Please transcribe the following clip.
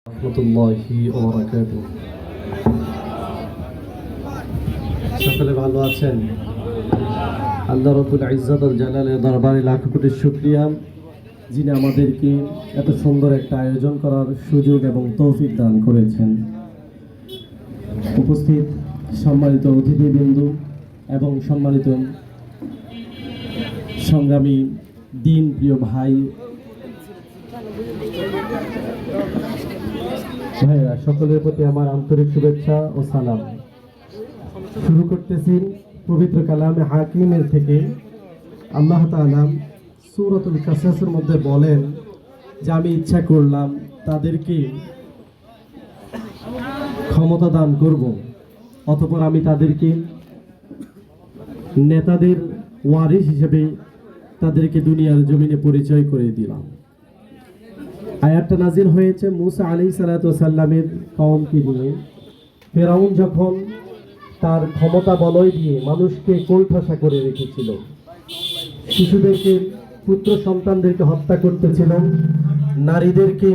রহমতুল্লাহি ওয়া বারাকাতুহু। সকলে ভালো আছেন? আল্লাহ রাব্বুল ইজ্জত ওয়াল জালালের দরবারে লাখ কোটি শুকরিয়া, যিনি আমাদেরকে এত সুন্দর একটা আয়োজন করার সুযোগ এবং তৌফিক দান করেছেন। উপস্থিত সম্মানিত অতিথিবৃন্দ এবং সম্মানিত সংগ্রামী দিন প্রিয় ভাইরা, সকলের প্রতি আমার আন্তরিক শুভেচ্ছা ও সালাম। শুরু করতেছি পবিত্র কালামে হাকিমের থেকে। আল্লাহ তাআলা সূরাতুল কাসাসের মধ্যে বলেন যে আমি ইচ্ছা করলাম তাদেরকে ক্ষমতা দান করব, অতঃপর আমি তাদেরকে নেতাদের ওয়ারিস হিসেবে তাদেরকে দুনিয়ার জমিনে পরিচয় করে দিলাম। আয়াতটা নাজিল হয়েছে মুসা আলাইহিস সালাতু ওয়াস সালামের কওমকে নিয়ে। ফেরাউন যখন তার ক্ষমতা বলয় দিয়ে মানুষকে কোলঠাসা করে রেখেছিল, শিশুদেরকে পুত্র সন্তানদেরকে হত্যা করতেছিল, নারীদেরকে